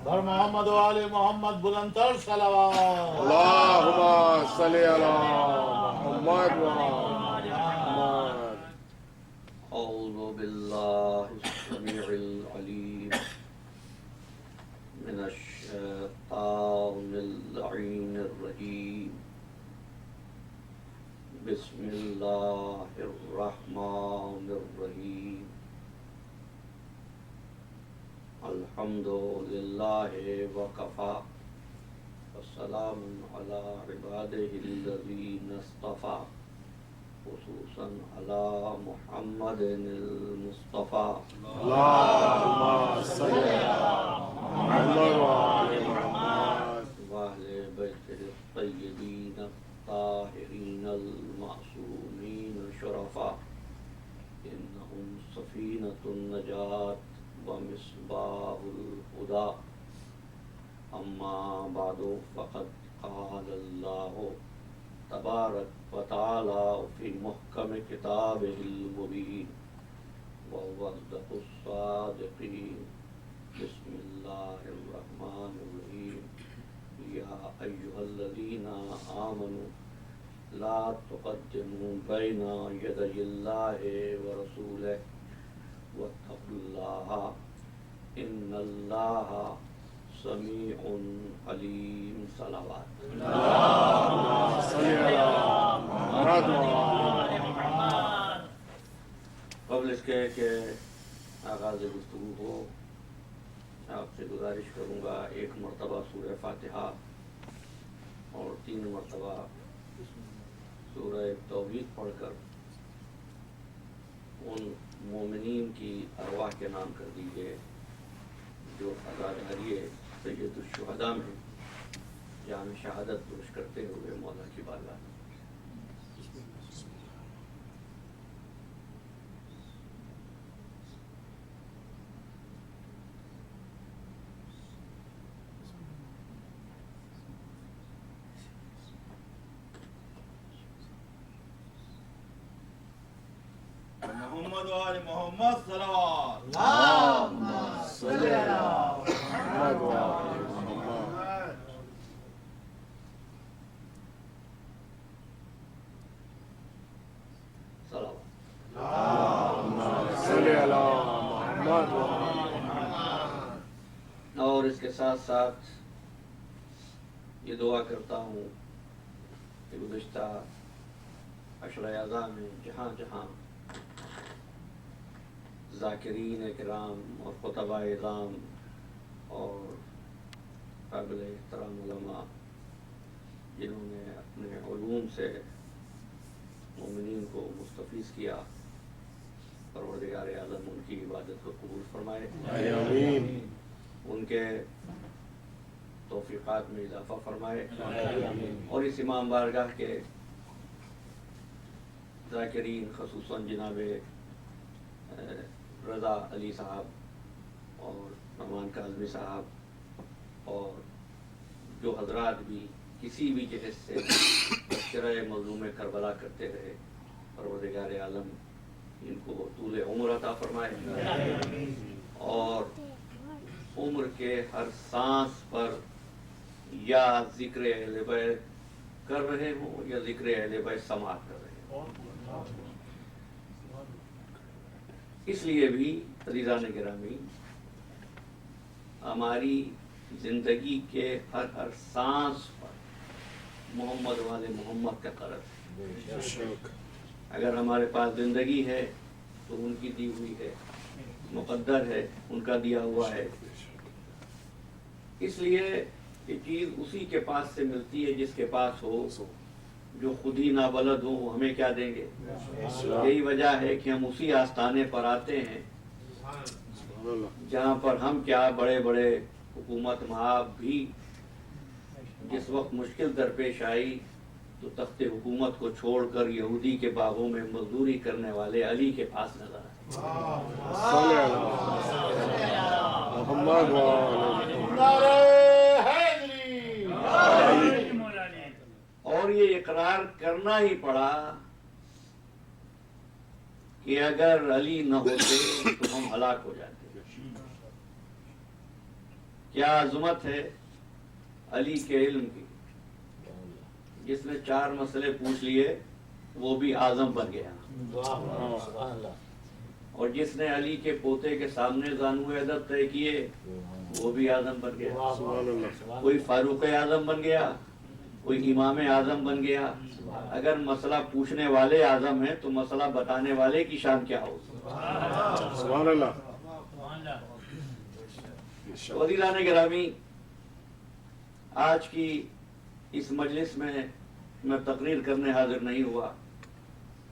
در محمد و آل محمد بلندتر صلوات. اللهم صل علی محمد و آل محمد. اعوذ باللہ السمیع العلیم من الشیطان اللعین الرجیم. بسم اللہ الرحمن الرحیم. الحمد للہ وکفی والسلام علی عبادہ الذین اصطفی خصوصا علی محمد المصطفی. اللهم صل علی محمد و آل محمد واہل بیتہ الطیبین الطاہرین المعصومین الشرفاء. انہم سفینۃ النجاة ومصباح الہدی. اما بعد فقد قال اللہ تبارک وتعالی فی محکم کتابہ المبین وهو اصدق الصادقین. بسم اللہ الرحمن الرحیم. یا ایہا الذین آمنوا لا تقدموا بین یدی اللہ ورسولہ واتقوا اللہ ان اللہ سمیع علیم. صلوات. اللهم صل علی محمد و آل محمد. قبل اس کے کہ آغاز گفتگو ہو، آپ سے گزارش کروں گا ایک مرتبہ سورہ فاتحہ اور 3 مرتبہ سورہ توحید پڑھ کر ان مومنین کی ارواح کے نام کر دیجیے جو عزاداریے سید الشہداء میں جام شہادت درست کرتے ہوئے مولا کی بارگاہ میں. محمد و آل محمد صلوات. اللهم صل علی محمد و آل محمد. صلوات. اللهم صل علی محمد و آل محمد. اور اس کے ساتھ ساتھ یہ دعا کرتا ہوں کہ گزشتہ عشرہ اعضاء میں جہاں جہاں ذاکرین کرام اور خطباء اعظام اور قابل احترام علماء جنہوں نے اپنے علوم سے مومنین کو مستفیض کیا، پروردگار عالم ان کی عبادت کو قبول فرمائے، آمین. ان کے توفیقات میں اضافہ فرمائے، اور اس امام بارگاہ کے ذاکرین خصوصاً جناب رضا علی صاحب اور نعمان کاظمی صاحب اور جو حضرات بھی کسی بھی جہت سے تذکرہ مظلوم کربلا کرتے رہے، پروردگار عالم ان کو طول عمر عطا فرمائے اور عمر کے ہر سانس پر یا ذکر اہل بیت کر رہے ہوں یا ذکر اہل بیت سماعت کر رہے ہوں. اس لیے بھی عزیزان گرامی ہماری زندگی کے ہر سانس پر محمد والے محمد کا قرض ہے. اگر ہمارے پاس زندگی ہے تو ان کی دی ہوئی ہے، مقدر ہے ان کا دیا ہوا ہے. اس لیے یہ چیز اسی کے پاس سے ملتی ہے جس کے پاس ہو. جو خود ہی نابلد ہو وہ ہمیں کیا دیں گے؟ یہی وجہ ہے کہ ہم اسی آستانے پر آتے ہیں جہاں پر ہم کیا بڑے بڑے حکومت مآب بھی جس وقت مشکل درپیش آئی تو تخت حکومت کو چھوڑ کر یہودی کے باغوں میں مزدوری کرنے والے علی کے پاس نظر آئے. صلی علی محمد و آل محمد. اور یہ اقرار کرنا ہی پڑا کہ اگر علی نہ ہوتے تو ہم ہلاک ہو جاتے. کیا عظمت ہے علی کے علم کی. جس نے 4 مسئلے پوچھ لیے وہ بھی اعظم بن گیا. اور جس نے علی کے پوتے کے سامنے زانو ادب طے کیے وہ بھی اعظم بن گیا. کوئی فاروق اعظم بن گیا, کوئی امام اعظم بن گیا. اگر مسئلہ پوچھنے والے اعظم ہیں تو مسئلہ بتانے والے کی شان کیا ہو. سبحان اللہ. عزیزان گرامی, آج کی اس مجلس میں تقریر کرنے حاضر نہیں ہوا.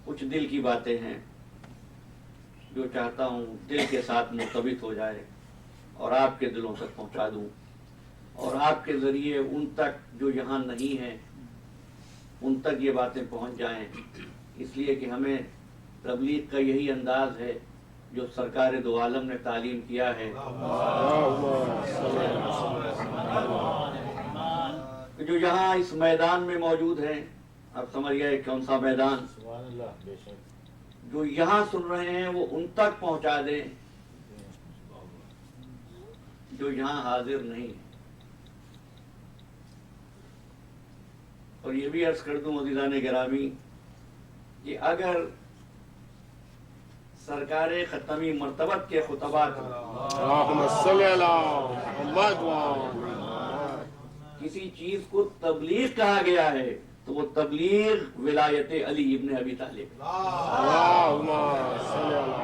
کچھ دل کی باتیں ہیں جو چاہتا ہوں دل کے ساتھ مرتبط ہو جائے اور آپ کے دلوں تک پہنچا دوں, اور آپ کے ذریعے ان تک جو یہاں نہیں ہیں ان تک یہ باتیں پہنچ جائیں. اس لیے کہ ہمیں تبلیغ کا یہی انداز ہے جو سرکار دو عالم نے تعلیم کیا ہے, جو یہاں اس میدان میں موجود ہیں. اب سمجھئے کون سا میدان, جو یہاں سن رہے ہیں وہ ان تک پہنچا دیں جو یہاں حاضر نہیں. اور یہ بھی عرض کر دوں عزیزان گرامی کہ اگر سرکار ختمی مرتبت کے خطبات اللہم صلی علی محمد کسی چیز کو تبلیغ کہا گیا ہے تو وہ تبلیغ ولایت علی ابن ابی طالب. اللہم صلی علی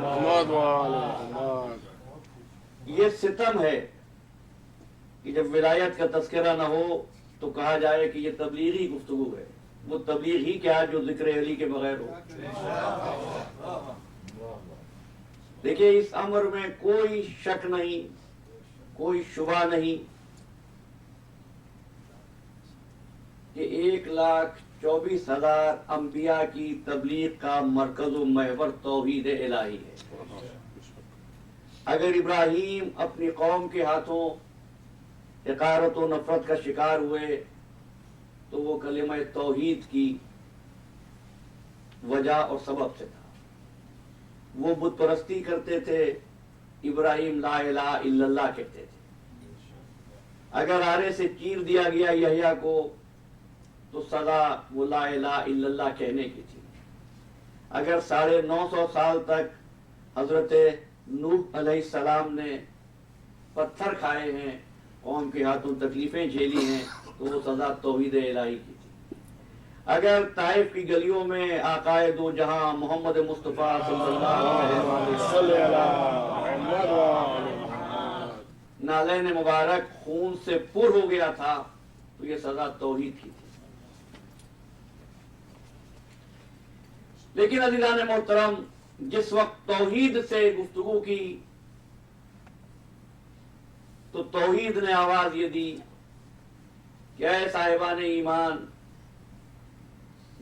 محمد محمد. یہ ستم ہے کہ جب ولایت کا تذکرہ نہ ہو تو کہا جائے کہ یہ تبلیغی گفتگو ہے. وہ تبلیغ ہی کیا جو ذکر علی کے بغیر ہو. دیکھیے اس امر میں کوئی شک نہیں, کوئی شبہ نہیں کہ 1,24,000 انبیاء کی تبلیغ کا مرکز و محور توحید الہی ہے. اگر ابراہیم اپنی قوم کے ہاتھوں حقارت و نفرت کا شکار ہوئے تو وہ کلمہ توحید کی وجہ اور سبب سے تھا. وہ بت پرستی کرتے تھے, ابراہیم لا الہ الا اللہ کہتے تھے. اگر آرے سے چیر دیا گیا یحییٰ کو تو سزا وہ لا الہ الا اللہ کہنے کی تھی. اگر 950 سال تک حضرت نوح علیہ السلام نے پتھر کھائے ہیں, قوم کے ہاتھوں تکلیفیں جھیلی ہیں, تو وہ سزا توحید الہی کی تھی. اگر طائف کی گلیوں میں آقائے دو جہاں محمد مصطفیٰ صلی اللہ علیہ وسلم نالین مبارک خون سے پر ہو گیا تھا تو یہ سزا توحید کی تھی. لیکن عزیزان محترم, جس وقت توحید سے گفتگو کی تو توحید نے آواز یہ دی کہ اے صاحبان ایمان,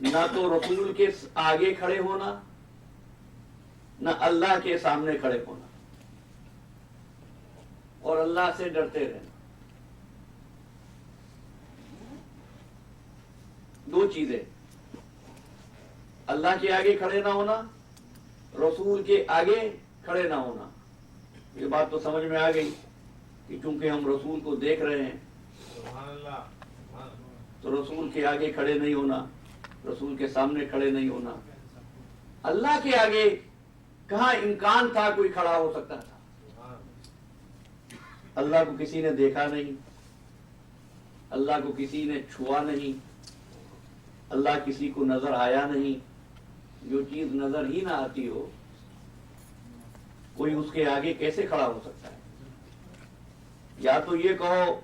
نہ تو رسول کے آگے کھڑے ہونا نہ اللہ کے سامنے کھڑے ہونا, اور اللہ سے ڈرتے رہنا. 2 چیزیں, اللہ کے آگے کھڑے نہ ہونا, رسول کے آگے کھڑے نہ ہونا. یہ بات تو سمجھ میں آ گئی کہ چونکہ ہم رسول کو دیکھ رہے ہیں تو رسول کے آگے کھڑے نہیں ہونا, رسول کے سامنے کھڑے نہیں ہونا. اللہ کے آگے کہاں امکان تھا کوئی کھڑا ہو سکتا تھا. اللہ کو کسی نے دیکھا نہیں, اللہ کو کسی نے چھوا نہیں, اللہ کسی کو نظر آیا نہیں. جو چیز نظر ہی نہ آتی ہو کوئی اس کے آگے کیسے کھڑا ہو سکتا ہے؟ یا تو یہ کہو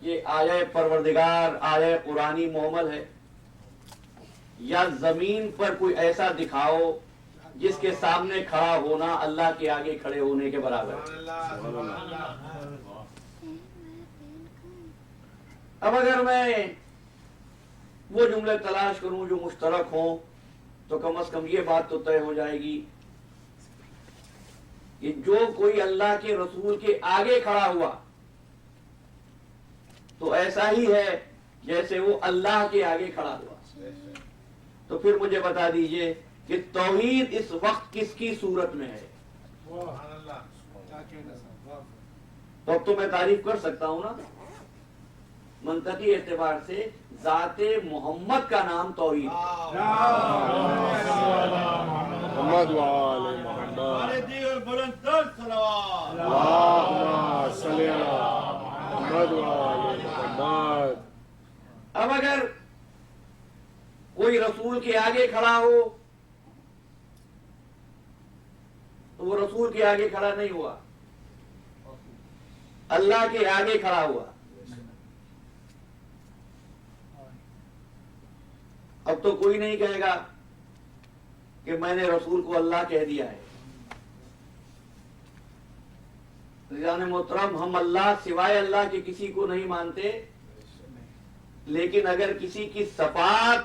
کہ آیہ پروردگار آیہ قرآنی محمل ہے, یا زمین پر کوئی ایسا دکھاؤ جس کے سامنے کھڑا ہونا اللہ کے آگے کھڑے ہونے کے برابر ہے. اب اگر میں وہ جملے تلاش کروں جو مشترک ہوں تو کم از کم یہ بات تو طے ہو جائے گی کہ جو کوئی اللہ کے رسول کے آگے کھڑا ہوا تو ایسا ہی ہے جیسے وہ اللہ کے آگے کھڑا ہوا. تو پھر مجھے بتا دیجئے کہ توحید اس وقت کس کی صورت میں ہے؟ تو اب تو میں تعریف کر سکتا ہوں نا، منطقی اعتبار سے ذات محمد کا نام توحید ہے۔ محمد وآل محمد ہمارے دیگر بلندر صلوات اللہم صلی علی محمد وآل محمد۔ اب اگر کوئی رسول کے آگے کھڑا ہو تو وہ رسول کے آگے کھڑا نہیں ہوا، اللہ کے آگے کھڑا ہوا۔ اب تو کوئی نہیں کہے گا کہ میں نے رسول کو اللہ کہہ دیا ہے۔ عزیزان محترم، ہم اللہ سوائے اللہ کے کسی کو نہیں مانتے، لیکن اگر کسی کی صفات،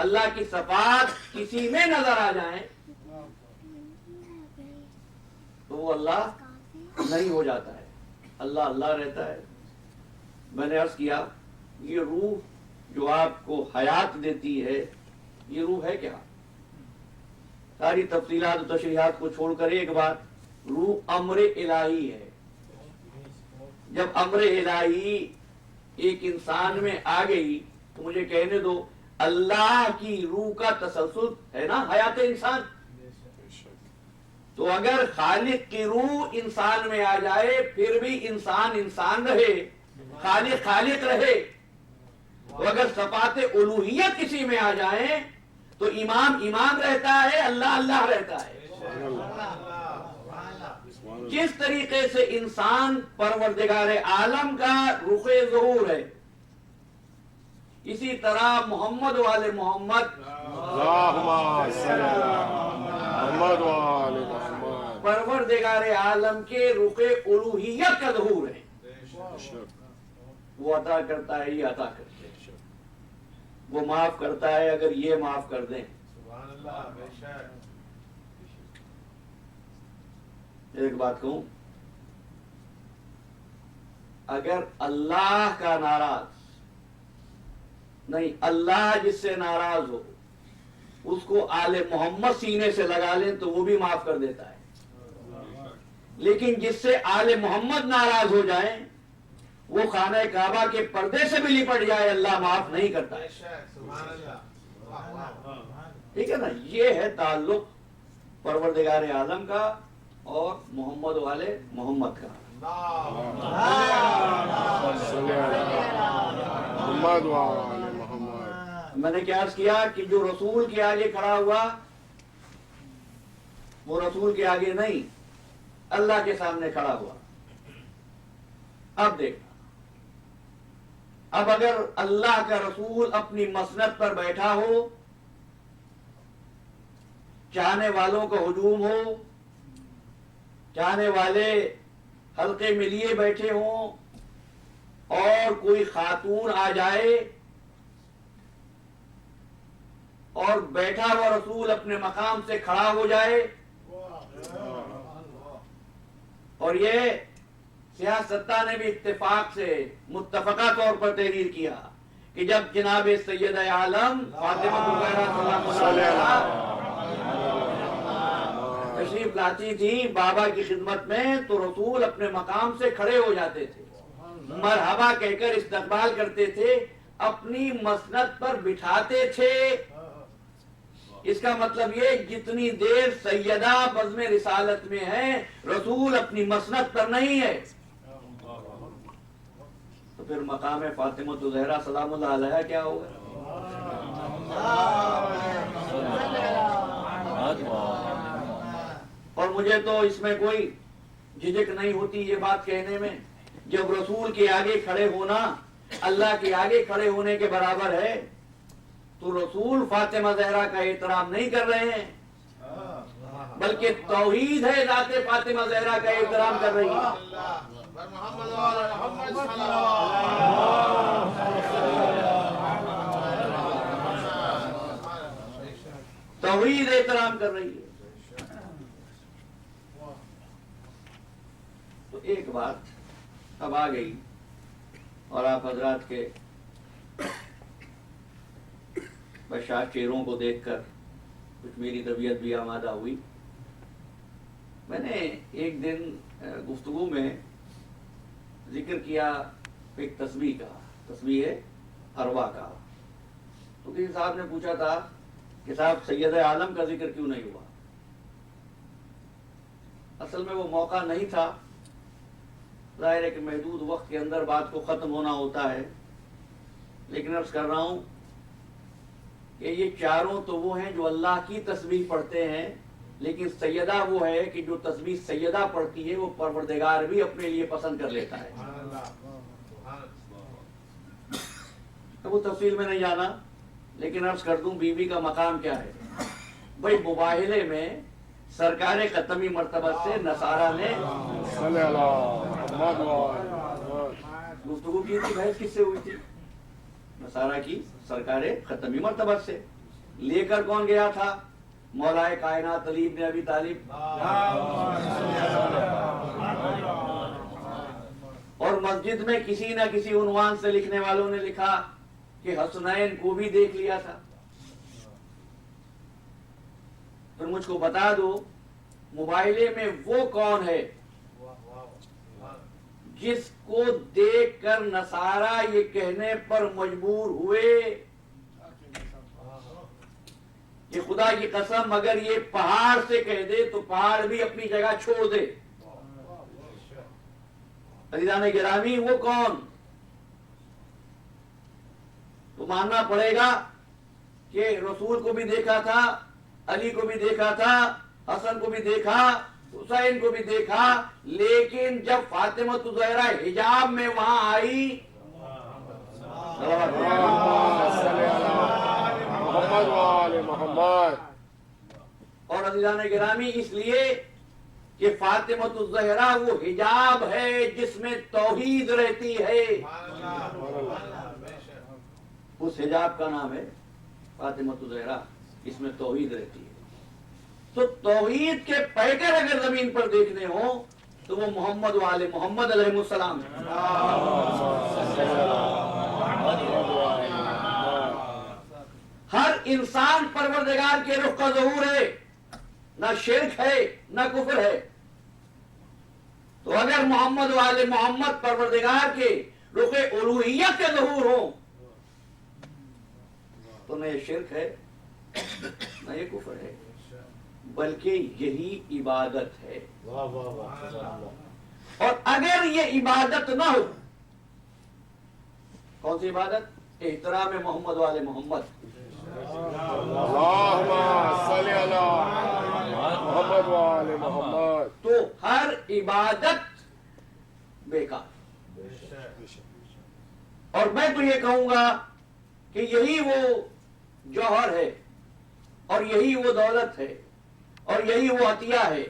اللہ کی صفات کسی میں نظر آ جائیں تو وہ اللہ نہیں ہو جاتا ہے، اللہ اللہ رہتا ہے۔ میں نے عرض کیا یہ روح جو آپ کو حیات دیتی ہے، یہ روح ہے کیا؟ ساری تفصیلات و تشریحات کو چھوڑ کر ایک بات، روح امر الہی ہے۔ جب امر الہی ایک انسان میں آ گئی تو مجھے کہنے دو، اللہ کی روح کا تسلسل ہے نا حیات انسان۔ تو اگر خالق کی روح انسان میں آ جائے پھر بھی انسان انسان رہے، خالق خالق رہے۔ تو اگر صفات الوہیت کسی میں آ جائیں تو امام امام رہتا ہے، اللہ اللہ رہتا ہے۔ جس طریقے سے انسان پروردگار عالم کا رخ ظہور ہے، اسی طرح محمد والے محمد اللہم صلی علی محمد وآل محمد۔ پروردگار عالم کے رخ الوہیت کا ظہور ہے۔ وہ عطا کرتا ہے، یہ عطا کرتے ہیں، وہ معاف کرتا ہے اگر یہ معاف کر دیں۔ ایک بات کہوں، اگر اللہ کا ناراض نہیں، اللہ جس سے ناراض ہو اس کو آل محمد سینے سے لگا لیں تو وہ بھی معاف کر دیتا ہے، لیکن جس سے آل محمد ناراض ہو جائیں، وہ خانہ کعبہ کے پردے سے بھی لپٹ جائے، اللہ معاف نہیں کرتا ہے۔ ٹھیک ہے نا؟ یہ ہے تعلق پروردگار عالم کا اور محمد والے محمد کا۔ صلی علی محمد وآل محمد۔ میں نے کیا عرض کیا کہ جو رسول کے آگے کھڑا ہوا وہ رسول کے آگے نہیں، اللہ کے سامنے کھڑا ہوا۔ اب دیکھنا، اب اگر اللہ کا رسول اپنی مسند پر بیٹھا ہو، چاہنے والوں کا ہجوم ہو، چاہنے والے حلقے میں لیے بیٹھے ہوں، اور کوئی خاتون آ جائے اور بیٹھا ہوا رسول اپنے مقام سے کھڑا ہو جائے، اور یہ سیاستہ نے بھی اتفاق سے متفقہ طور پر تحریر کیا کہ جب جناب سید عالم فاطمہ الزہرا صلی اللہ علیہ وسلم تشریف لاتی تھی بابا کی خدمت میں تو رسول اپنے مقام سے کھڑے ہو جاتے تھے، مرحبا کہہ کر استقبال کرتے تھے، اپنی مسند پر بٹھاتے تھے۔ اس کا مطلب یہ جتنی دیر سیدہ بزم رسالت میں ہے رسول اپنی مسند پر نہیں ہے، تو پھر مقام فاطمہ الزہرا سلام اللہ علیہا کیا ہوگا؟ اور مجھے تو اس میں کوئی جھجک نہیں ہوتی یہ بات کہنے میں، جب رسول کے آگے کھڑے ہونا اللہ کے آگے کھڑے ہونے کے برابر ہے تو رسول فاطمہ زہرا کا احترام نہیں کر رہے ہیں، بلکہ توحید ہے ذات فاطمہ زہرا کا احترام کر رہی ہے۔ توحید احترام کر رہی ہے۔ تو ایک بات اب آ گئی اور آپ حضرات کے بادشاہ چہروں کو دیکھ کر کچھ میری طبیعت بھی آمادہ ہوئی. میں نے ایک دن گفتگو میں ذکر کیا ایک تسبیح کا، تسبیح اروا کا. تو کسی صاحب نے پوچھا تھا کہ صاحب سید عالم کا ذکر کیوں نہیں ہوا؟ اصل میں وہ موقع نہیں تھا. ظاہر ہے کہ محدود وقت کے اندر بات کو ختم ہونا ہوتا ہے، لیکن عرض کر رہا ہوں کہ یہ چاروں تو وہ ہیں جو اللہ کی تسبیح پڑھتے ہیں، لیکن سیدہ وہ ہے کہ جو تسبیح سیدہ پڑھتی ہے وہ پروردگار بھی اپنے لیے پسند کر لیتا ہے. اب وہ تفصیل میں نہیں جانا، لیکن عرض کر دوں بیوی کا مقام کیا ہے. بھائی مباہلے میں سرکار ختمی مرتبہ سے نصارہ نے صلی اللہ محمد وآل گفتگو کی تھی. بحث کس سے ہوئی تھی؟ نصارہ کی سرکار ختمی مرتبہ سے. لے کر کون گیا تھا؟ مولائے کائنات علی ابن ابی طالب. اور مسجد میں کسی نہ کسی عنوان سے لکھنے والوں نے لکھا کہ حسنین کو بھی دیکھ لیا تھا. پھر مجھ کو بتا دو مباہلے میں وہ کون ہے جس کو دیکھ کر نصارہ یہ کہنے پر مجبور ہوئے کہ خدا کی قسم اگر یہ پہاڑ سے کہہ دے تو پہاڑ بھی اپنی جگہ چھوڑ دے. عزیزان گرامی وہ کون؟ تو ماننا پڑے گا کہ رسول کو بھی دیکھا تھا، علی کو بھی دیکھا تھا، حسن کو بھی دیکھا، حسین کو بھی دیکھا، لیکن جب فاطمہ الزہرا حجاب میں وہاں آئی محمد وآل محمد. اور عزیزان گرامی اس لیے کہ فاطمہ الزہرا وہ حجاب ہے جس میں توحید رہتی ہے. اس حجاب کا نام ہے فاطمہ الزہرا، اس میں توحید رہتی ہے. تو توحید کے پیکر اگر زمین پر دیکھنے ہوں تو وہ محمد وآل محمد علیہ السلام ہے. ہر انسان پروردگار کے رخ کا ظہور ہے، نہ شرک ہے نہ کفر ہے. تو اگر محمد وآل محمد پروردگار کے رخ الوہیت کے ظہور ہوں تو نہ یہ شرک ہے نہ یہ کفر ہے، بلکہ یہی عبادت ہے. اور اگر یہ عبادت نہ ہو، کون سی عبادت؟ احترام محمد وآل محمد. اللہم صلی علی محمد وآل محمد. تو ہر عبادت بیکار. اور میں تو یہ کہوں گا کہ یہی وہ جوہر ہے اور یہی وہ دولت ہے اور یہی وہ عطیہ ہے،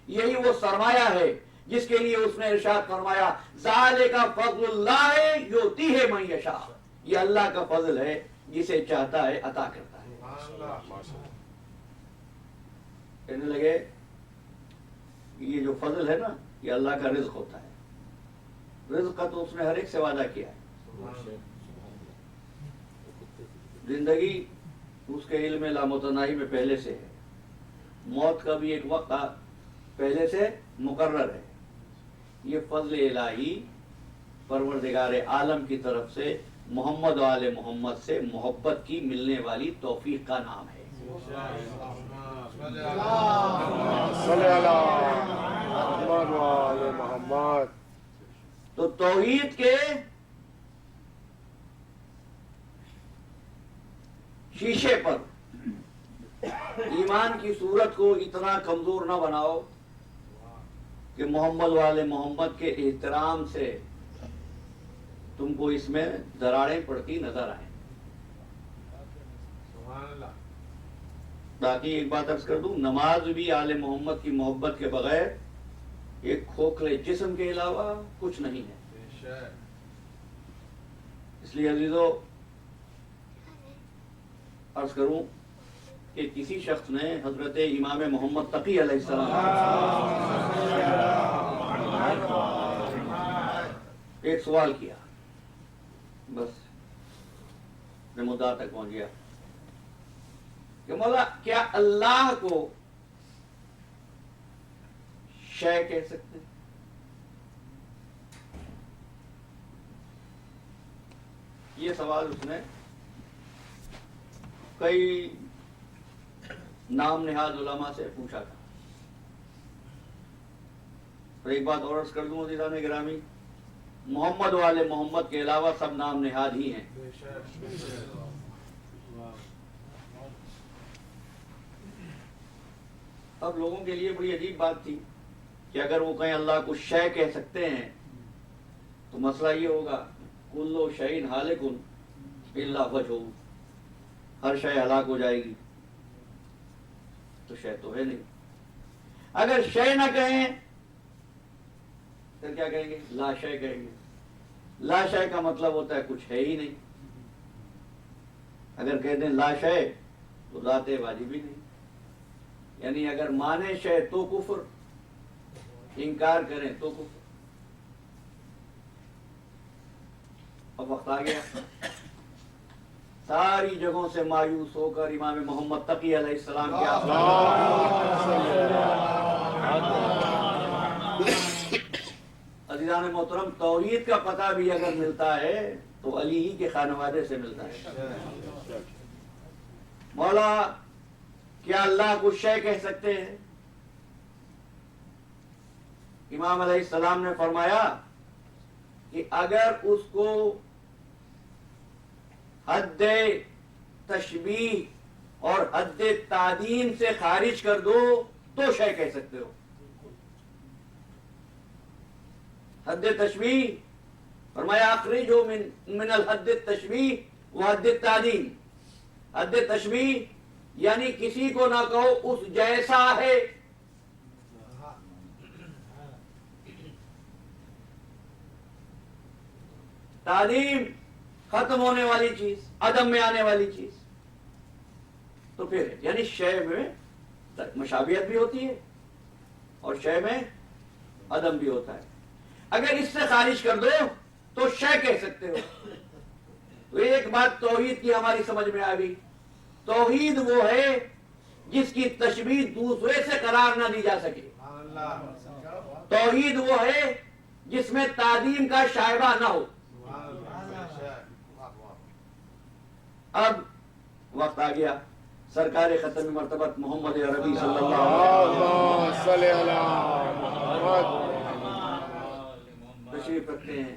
یہی وہ سرمایہ ہے جس کے لیے اس نے ارشاد فرمایا ذالک فضل اللہ یؤتیہ من یشاء. یہ اللہ کا فضل ہے، جسے چاہتا ہے عطا کرتا ہے. کہنے لگے یہ جو فضل ہے نا یہ اللہ کا رزق ہوتا ہے. رزق کا تو اس نے ہر ایک سے وعدہ کیا ہے. زندگی اس کے علم لامتناہی میں پہلے سے ہے، موت کا بھی ایک وقت پہلے سے مقرر ہے. یہ فضل الہی پروردگار عالم کی طرف سے محمد وآل محمد سے محبت کی ملنے والی توفیق کا نام ہے. صلی اللہ محمد وآل محمد. تو توحید کے شیشے پر ایمان کی صورت کو اتنا کمزور نہ بناؤ کہ محمد والے محمد کے احترام سے تم کو اس میں دراڑیں پڑتی نظر آئیں. باقی ایک بات عرض کر دوں، نماز بھی آل محمد کی محبت کے بغیر ایک کھوکھلے جسم کے علاوہ کچھ نہیں ہے. اس لیے عزیزو عرض کروں کہ کسی شخص نے حضرت امام محمد تقی علیہ السلام ایک سوال کیا، بس میں مدعا تک پہنچ گیا. کہ مولا کیا اللہ کو شے کہہ سکتے ہیں؟ یہ سوال اس نے کئی نام نہاد علماء سے پوچھا تھا. اور ایک بات اور عرض کر دوں عزیزان گرامی، محمد والے محمد کے علاوہ سب نام نہاد ہی ہیں. اب لوگوں کے لیے بڑی عجیب بات تھی کہ اگر وہ کہیں اللہ کو شے کہہ سکتے ہیں تو مسئلہ یہ ہوگا کلو شیء ہالک الا وجہہ، ہر شے ہلاک ہو جائے گی، تو شے تو ہے نہیں. اگر شے نہ کہیں پھر کیا کہیں گے؟ لا شے کہیں گے. لا شے کا مطلب ہوتا ہے کچھ ہے ہی نہیں. اگر کہہ دیں لا شے تو ذات واجب ہی نہیں. یعنی اگر مانے شے تو کفر، انکار کریں تو کفر. اب وقت آ گیا ساری جگہوں سے مایوس ہو کر امام محمد تقی علیہ السلام کے عزیزان محترم، توحید کا پتہ بھی اگر ملتا ہے تو علی ہی کے خانوادے سے ملتا ہے. مولا کیا اللہ کو شے کہہ سکتے ہیں؟ امام علیہ السلام نے فرمایا کہ اگر اس کو حد تشبیہ اور حد تعظیم سے خارج کر دو تو شے کہہ سکتے ہو. حد تشبیہ فرمایا اخرجو من الحد التشبیہ و حد التعظیم. حد تشبیہ یعنی کسی کو نہ کہو اس جیسا ہے، تعظیم ختم ہونے والی چیز، عدم میں آنے والی چیز. تو پھر یعنی شے میں مشابہت بھی ہوتی ہے اور شے میں عدم بھی ہوتا ہے. اگر اس سے خارج کر دو تو شے کہہ سکتے ہو. تو ایک بات توحید کی ہماری سمجھ میں آ گئی. توحید وہ ہے جس کی تشبیہ دوسرے سے قرار نہ دی جا سکے. توحید وہ ہے جس میں تعظیم کا شائبہ نہ ہو. اب وقت آ گیا سرکار ختم مرتبت محمد عربی صلی اللہ علیہ تشریف رکھتے ہیں.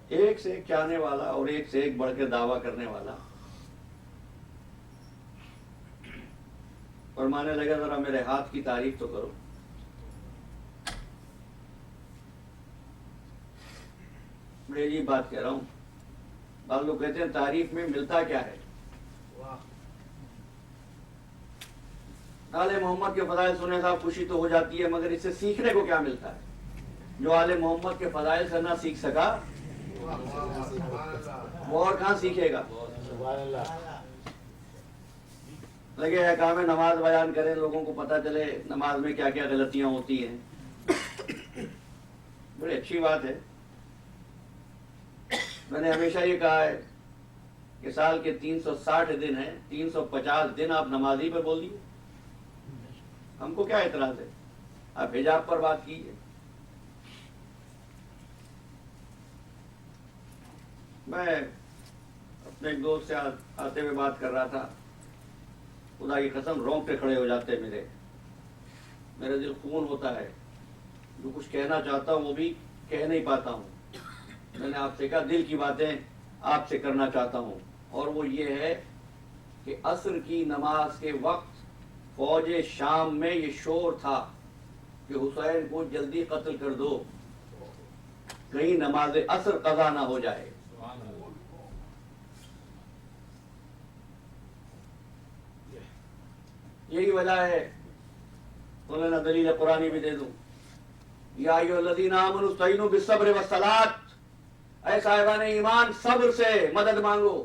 ایک سے ایک چاہنے والا اور ایک سے ایک بڑھ کے دعویٰ کرنے والا فرمانے لگا ذرا میرے ہاتھ کی تعریف تو کرو. میں یہ بات کہہ رہا ہوں. بعض لوگ کہتے ہیں تعریف میں ملتا کیا ہے؟ آل محمد کے فضائل سننے سے خوشی تو ہو جاتی ہے، مگر اس سے سیکھنے کو کیا ملتا ہے؟ جو آل محمد کے فضائل سے نہ سیکھ سکا وہ اور کہاں سیکھے گا؟ لگے احکام نماز بیان کریں، لوگوں کو پتہ چلے نماز میں کیا کیا غلطیاں ہوتی ہیں. بڑی اچھی بات ہے. میں نے ہمیشہ یہ کہا ہے کہ سال کے 360 دن ہیں، 350 دن آپ نمازی پہ بول دیے. ہم کو کیا اعتراض ہے؟ آپ حجاب پر بات کیجیے. میں اپنے ایک دوست سے آتے ہوئے بات کر رہا تھا. خدا کی قسم رونگٹے کھڑے ہو جاتے میرا دل خون ہوتا ہے. جو کچھ کہنا چاہتا ہوں وہ بھی کہہ نہیں پاتا ہوں. میں نے آپ سے کہا دل کی باتیں آپ سے کرنا چاہتا ہوں، اور وہ یہ ہے کہ عصر کی نماز کے وقت فوج شام میں یہ شور تھا کہ حسین کو جلدی قتل کر دو، کہیں نماز عصر قضا نہ ہو جائے. یہی وجہ ہے. مولانا دلیل قرآنی بھی دے دوں. یا ایھا الذین آمنوا استعینوا بالصبر والصلاۃ. اے صاحبان ایمان صبر سے مدد مانگو،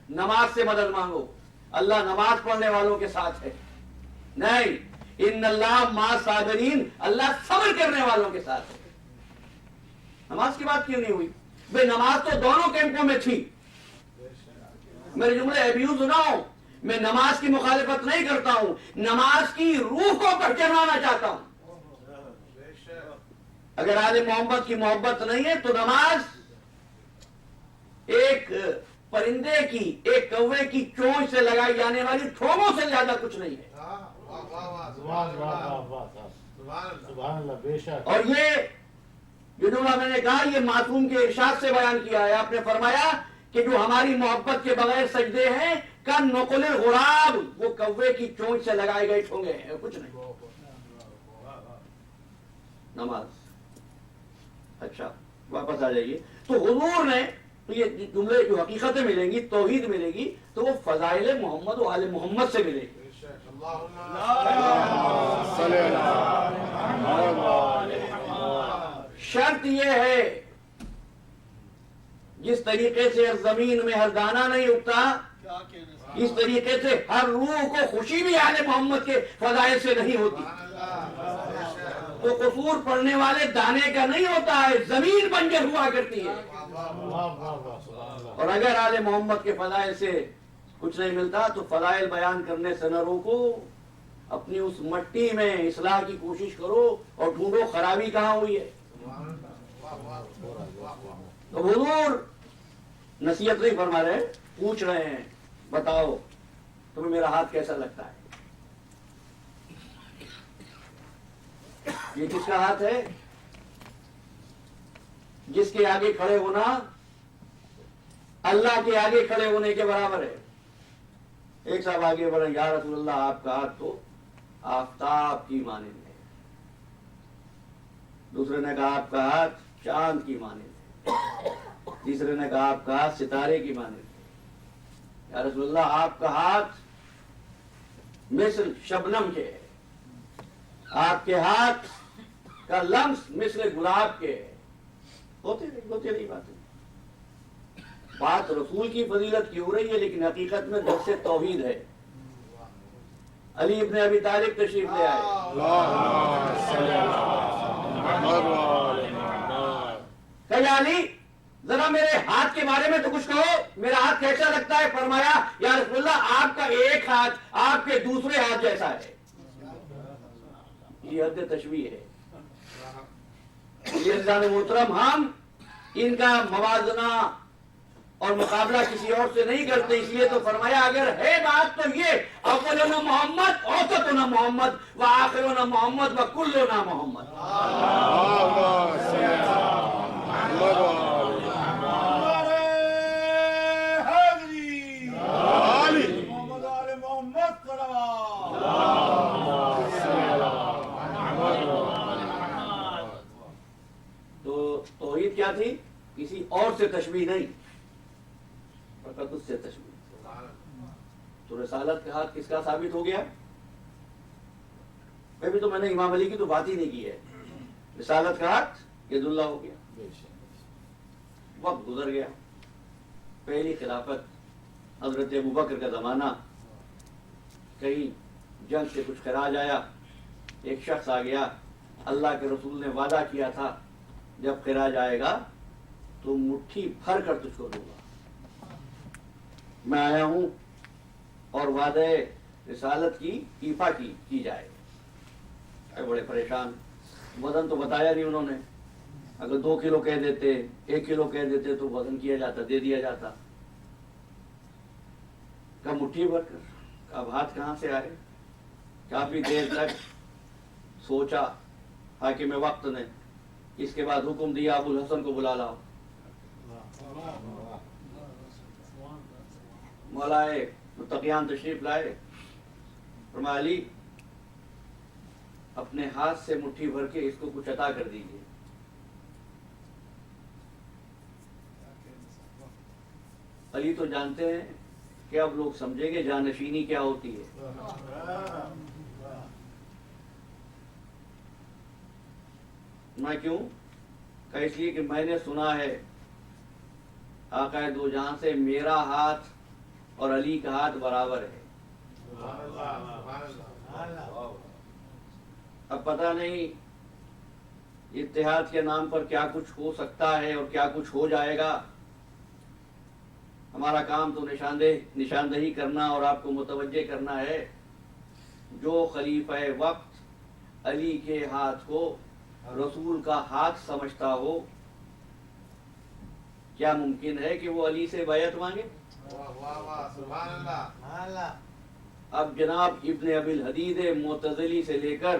نماز سے مدد مانگو. اللہ نماز پڑھنے والوں کے ساتھ ہے. نہیں، ان اللہ مع الصابرین، اللہ صبر کرنے والوں کے ساتھ ہے. نماز کی بات کیوں نہیں ہوئی؟ بے نماز تو دونوں کیمپوں میں تھی. میرے جملے ابیوز نہ ہو. میں نماز کی مخالفت نہیں کرتا ہوں، نماز کی روح کو پہچاننا چاہتا ہوں۔ اگر آل محمد کی محبت نہیں ہے تو نماز ایک پرندے کی، ایک کوے کی چونچ سے لگائی جانے والی ٹھوموں سے زیادہ کچھ نہیں ہے۔ سبحان اللہ، بے شک۔ اور یہ جو جملہ میں نے کہا یہ معصوم کے ارشاد سے بیان کیا ہے۔ آپ نے فرمایا کہ جو ہماری محبت کے بغیر سجدے ہیں کا نقل غراب، وہ کوے کی چونچ سے لگائے گئے ٹھونگے ہیں، کچھ نہیں۔ نماز، اچھا واپس آ جائیے۔ تو حضور نے تو یہ جملے جو حقیقتیں ملیں گی، توحید ملے گی، تو وہ فضائل محمد و آل محمد سے ملے گی۔ شرط یہ ہے جس طریقے سے ہر زمین میں ہر دانہ نہیں اگتا، اس طریقے سے ہر روح کو خوشی بھی آل محمد کے فضائل سے نہیں ہوتی۔ تو قصور پڑنے والے دانے کا نہیں ہوتا ہے، زمین بنجر ہوا کرتی ہے۔ اور اگر آل محمد کے فضائل سے کچھ نہیں ملتا تو فضائل بیان کرنے سے نہ روکو، اپنی اس مٹی میں اصلاح کی کوشش کرو اور ڈھونڈو خرابی کہاں ہوئی ہے۔ تو حضور نصیحت نہیں فرما رہے، پوچھ رہے ہیں بتاؤ تمہیں میرا ہاتھ کیسا لگتا ہے؟ یہ کس کا ہاتھ ہے؟ جس کے آگے کھڑے ہونا اللہ کے آگے کھڑے ہونے کے برابر ہے۔ ایک صاحب آگے بڑھے، یا رسول اللہ آپ کا ہاتھ تو آفتاب کی مانند ہے۔ دوسرے نے کہا آپ کا ہاتھ چاند کی مانند ہے۔ تیسرے نے کہا آپ کا ہاتھ ستارے کی مانند ہے۔ یا رسول اللہ آپ کا ہاتھ مثل شبنم کے ہے، آپ کے ہاتھ کا لمس مثل گلاب کے ہے۔ ہوتے نہیں باتیں۔ بات رسول کی فضیلت کی ہو رہی ہے لیکن حقیقت میں درس توحید ہے۔ علی ابن ابی طالب تشریف لے آئے۔ کہ علی ذرا میرے ہاتھ کے بارے میں تو کچھ کہو، میرا ہاتھ کیسا لگتا ہے؟ فرمایا یا رسول اللہ آپ کا ایک ہاتھ آپ کے دوسرے ہاتھ جیسا ہے۔ یہ حد تشبیہ ہے۔ یہ عزیزان محترم، ہم ان کا موازنہ اور مقابلہ کسی اور سے نہیں کرتے، اس لیے تو فرمایا اگر ہے بات تو یہ اولنا محمد، اوسطنا محمد، وآخرنا محمد، وکلنا محمد۔ تو توحید کیا تھی؟ کسی اور سے تشبیہ نہیں، فقط اس سے تشبیہ۔ تو رسالت کا ہاتھ کس کا ثابت ہو گیا؟ ابھی تو میں نے امام علی کی تو بات ہی نہیں کی ہے۔ رسالت کا ہاتھ ید اللہ ہو گیا۔ وقت گزر گیا، پہلی خلافت حضرت ابوبکر کا زمانہ، کہیں جنگ سے کچھ خراج آیا، ایک شخص آ گیا، اللہ کے رسول نے وعدہ کیا تھا جب خراج آئے گا تو مٹھی بھر کر تجھ کو دوں گا۔ میں آیا ہوں اور وعدہ رسالت کی ایفا کی جائے۔ بڑے پریشان، وزن تو بتایا نہیں انہوں نے، اگر 2 کلو کہہ دیتے 1 کلو کہہ دیتے تو وزن کیا جاتا، دے دیا جاتا۔ کب مٹھی بھر کر، اب ہاتھ کہاں سے آئے؟ کافی دیر تک سوچا حاکم وقت نے، اس کے بعد حکم دیا ابو الحسن کو بلا لاؤ۔ مولائے متقیان تشریف لائے، فرمایا علی اپنے ہاتھ سے مٹھی بھر کے اس کو کچھ عطا کر دیجیے۔ علی تو جانتے ہیں کہ اب لوگ سمجھیں گے جانشینی کیا ہوتی ہے۔ میں کیوں کہ اس لیے کہ میں نے سنا ہے آقا دو جہاں سے میرا ہاتھ اور علی کا ہاتھ برابر ہے۔ اب پتہ نہیں اتحاد کے نام پر کیا کچھ ہو سکتا ہے اور کیا کچھ ہو جائے گا، ہمارا کام تو نشاندہی کرنا اور آپ کو متوجہ کرنا ہے. جو خلیفہ وقت علی کے ہاتھ کو رسول کا ہاتھ سمجھتا ہو، کیا ممکن ہے کہ وہ علی سے بیعت مانگے؟ اب جناب ابن ابی الحدید معتزلی سے لے کر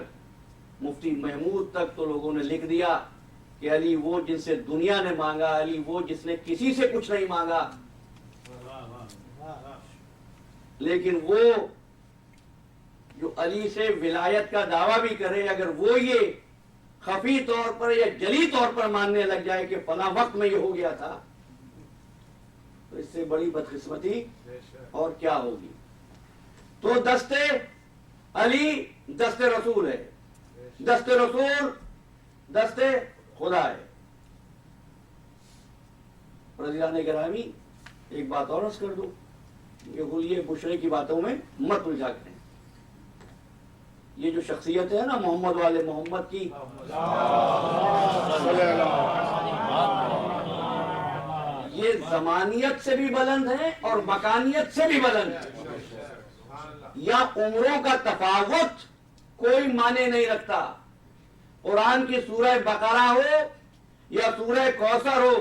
مفتی محمود تک تو لوگوں نے لکھ دیا کہ علی وہ جن سے دنیا نے مانگا، علی وہ جس نے کسی سے کچھ نہیں مانگا. لیکن وہ جو علی سے ولایت کا دعویٰ بھی کرے، اگر وہ یہ خفی طور پر یا جلی طور پر ماننے لگ جائے کہ فلاں وقت میں یہ ہو گیا تھا، تو اس سے بڑی بدقسمتی اور کیا ہوگی. تو دست علی دست رسول ہے، دست رسول دست خدا ہے. رضیان گرامی، ایک بات اور عرض کر دوں، یہ غلیے بشرے کی باتوں میں مت الجھا کریں. یہ جو شخصیت ہے نا محمد والے محمد کی، یہ زمانیت سے بھی بلند ہے اور مکانیت سے بھی بلند ہے. یا عمروں کا تفاوت کوئی معنی نہیں رکھتا. قرآن کی سورہ بقرہ ہو یا سورہ کوثر ہو،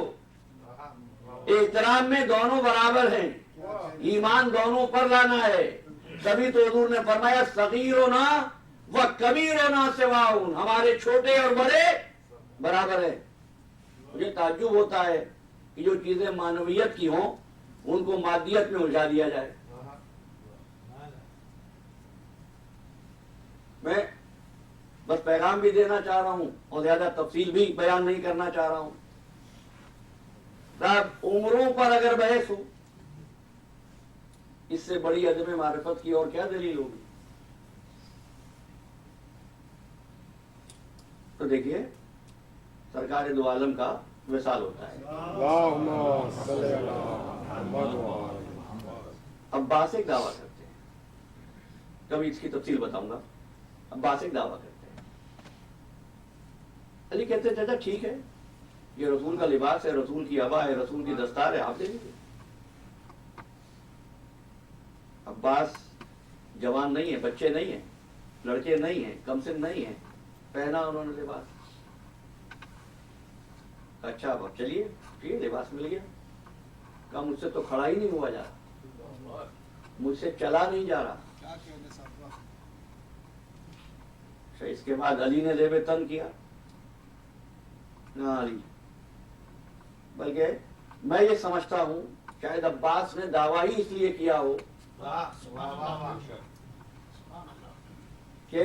احترام میں دونوں برابر ہیں، ایمان دونوں پر لانا ہے. تبھی تو حضور نے فرمایا صغیرنا و کبیرنا سواؤن، ہمارے چھوٹے اور بڑے برابر ہیں. مجھے تعجب ہوتا ہے کہ جو چیزیں معنویت کی ہوں ان کو مادیت میں الجھا دیا جائے. میں بس پیغام بھی دینا چاہ رہا ہوں اور زیادہ تفصیل بھی بیان نہیں کرنا چاہ رہا ہوں. صاحب عمروں پر اگر بحث ہو، اس سے بڑی عدم معرفت کی اور کیا دلیل ہوگی؟ تو دیکھیے سرکار دو عالم کا وصال ہوتا ہے. عباس ایک دعویٰ کرتے ہیں، کبھی اس کی تفصیل بتاؤں گا. عباس ایک دعویٰ کرتے ہیں، علی کہتے ہیں چچا ٹھیک ہے، یہ رسول کا لباس ہے، رسول کی عبا ہے، رسول کی دستار ہے، آپ دے دیجیے. عباس جوان نہیں ہے، بچے نہیں ہیں، لڑکے نہیں ہیں، کم سن نہیں ہیں، پہنا انہوں نے لباس. اچھا اب چلیے ٹھیک ہے، لباس مل گیا. کہا مجھ سے تو کھڑا ہی نہیں ہوا جا رہا، مجھ سے چلا نہیں جا رہا. اس کے بعد علی نے زیب تن کیا. نہ علی، بلکہ میں یہ سمجھتا ہوں شاید عباس نے دعویٰ ہی اس لیے کیا ہو کہ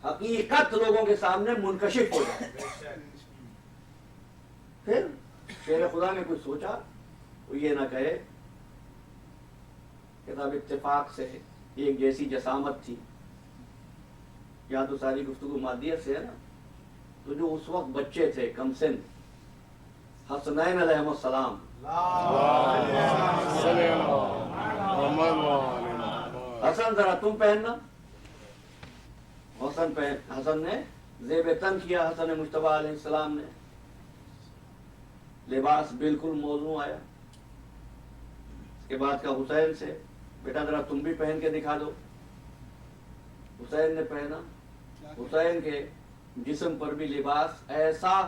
حقیقت لوگوں کے سامنے منکشف ہو جائے. پھر شیر خدا نے کچھ سوچا، وہ یہ نہ کہے کہ اب اتفاق سے ایک جیسی جسامت تھی. یہاں تو ساری گفتگو مادیت سے ہے نا. تو جو اس وقت بچے تھے کم سن، حسنین علیہ السلام، حسن ذرا تم پہننا. حسن نے زیب تن کیا، حسن مجتبیٰ علیہ السلام نے. لباس بالکل موزوں آیا. اس کے بعد کا حسین سے، بیٹا ذرا تم بھی پہن کے دکھا دو. حسین نے پہنا. حسین کے جسم پر بھی لباس ایسا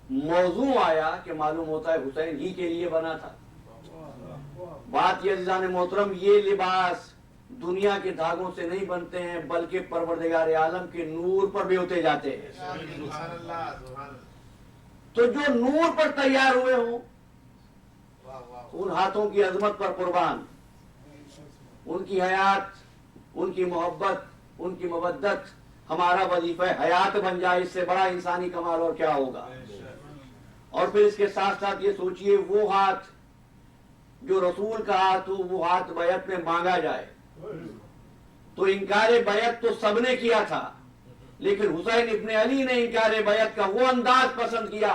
موزوں آیا کہ معلوم ہوتا ہے حسین ہی کے لیے بنا تھا. بات یہ عزیزان محترم، یہ لباس دنیا کے دھاگوں سے نہیں بنتے ہیں بلکہ پروردگار عالم کے نور پر بھی ہوتے جاتے ہیں. تو جو نور پر تیار ہوئے ہوں ان ہاتھوں کی عظمت پر قربان، ان کی حیات، ان کی محبت، ان کی مودت ہمارا وظیفہ حیات بن جائے. اس سے بڑا انسانی کمال اور کیا ہوگا. اور پھر اس کے ساتھ ساتھ یہ سوچئے وہ ہاتھ جو رسول کا ہاتھ ہو، وہ ہاتھ بیعت میں مانگا جائے. تو انکار بیعت تو سب نے کیا تھا، لیکن حسین ابن علی نے انکار بیعت کا وہ انداز پسند کیا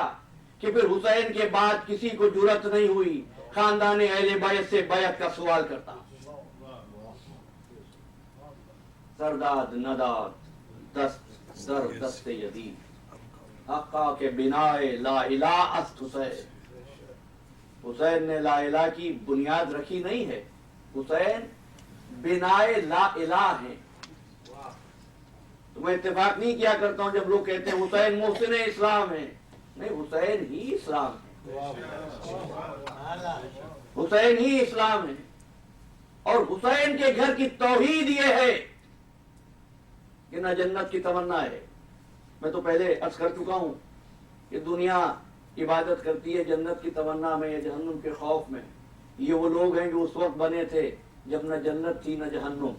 کہ پھر حسین کے بعد کسی کو جرأت نہیں ہوئی خاندان اہل بیت سے بیعت کا سوال کرتا. سرداد نداد دست در دست یزید، حقا کے بنائے لا الہ است حسین. حسین نے لا الہ کی بنیاد رکھی نہیں ہے، حسین بنائے لا الہ ہیں۔ تو میں اتفاق نہیں کیا کرتا ہوں جب لوگ کہتے ہیں حسین محسن اسلام ہے، نہیں، حسین ہی اسلام ہے، حسین ہی اسلام ہے۔ اور حسین کے گھر کی توحید یہ ہے کہ نہ جنت کی تمنا ہے۔ میں تو پہلے عرض کر چکا ہوں کہ دنیا عبادت کرتی ہے جنت کی تمنا میں یا جہنم کے خوف میں۔ یہ وہ لوگ ہیں جو اس وقت بنے تھے جب نہ جنت تھی نہ جہنم،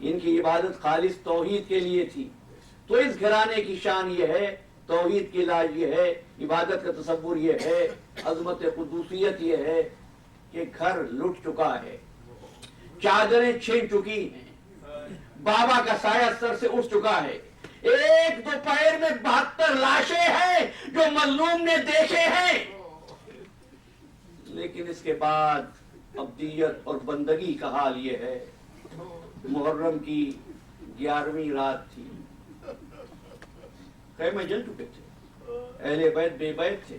ان کی عبادت خالص توحید کے لیے تھی۔ تو اس گھرانے کی شان یہ ہے، توحید کی لاج یہ ہے، عبادت کا تصور یہ ہے، عظمت قدوسیت یہ ہے کہ گھر لٹ چکا ہے، چادریں چھن چکی ہیں، بابا کا سایہ سر سے اٹھ چکا ہے، ایک دوپہر میں 72 لاشیں ہیں جو مظلوم نے دیکھے ہیں۔ لیکن اس کے بعد ابدیت اور بندگی کا حال یہ ہے۔ محرم کی 11ویں رات تھی، خیمے جل چکے تھے، اہل بیت بے بیت تھے،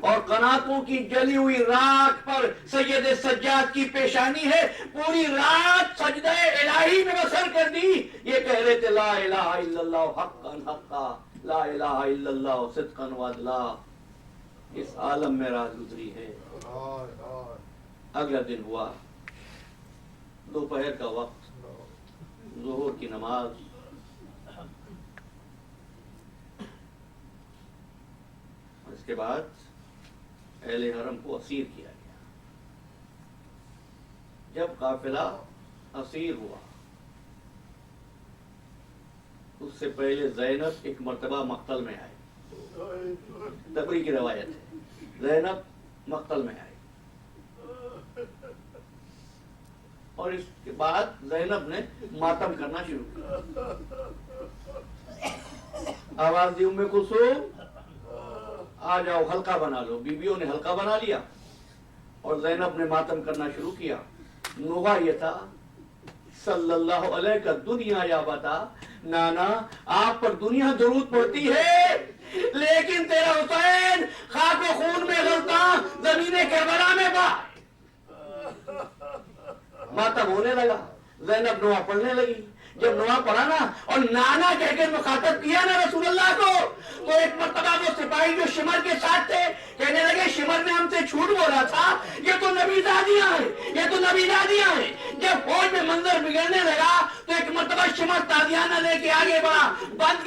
اور قناتوں کی جلی ہوئی راکھ پر سید سجاد کی پیشانی ہے، پوری رات سجدہ الہی میں بسر کر دی۔ یہ کہہ رہے تھے لا الہ الا اللہ حقا حقا، لا الہ الا اللہ صدقا وعدلا۔ اس عالم میں رات گزری ہے۔ اگلا دن ہوا، دوپہر کا وقت، ظہر کی نماز، اس کے بعد اہل حرم کو اسیر کیا گیا۔ جب قافلہ اسیر ہوا، اس سے پہلے زینب ایک مرتبہ مقتل میں آئی، تبری کی روایت ہے، زینب مقتل میں آئی، اور اس کے بعد زینب نے ماتم کرنا شروع کیا۔ آواز دی ام کلثوم آ جاؤ حلقہ بنا لو۔ بیویوں نے حلقہ بنا لیا اور زینب نے ماتم کرنا شروع کیا۔ نوحہ یہ تھا صلی اللہ علیہ کا دنیا یا بتا، نانا آپ پر دنیا درود پڑتی ہے لیکن تیرا حسین خاک و خون میں غلطاں زمین کربلا میں با۔ ماتم ہونے لگا، زینب نوحہ پڑھنے لگی۔ جب نوحہ پڑھا نا اور نانا کہہ کے مخاطب کیا نا رسول اللہ کو، تو ایک مرتبہ وہ سپاہی جو شمر کے ساتھ تھے کہنے لگے شمر نے ہم سے جھوٹ بولا تھا، یہ تو نبی دادیاں ہیں، یہ تو نبی دادیاں ہیں۔ جب فوج میں منظر بگڑنے لگا تو ایک مرتبہ شمر تازیانہ لے کے آگے بڑھا، بند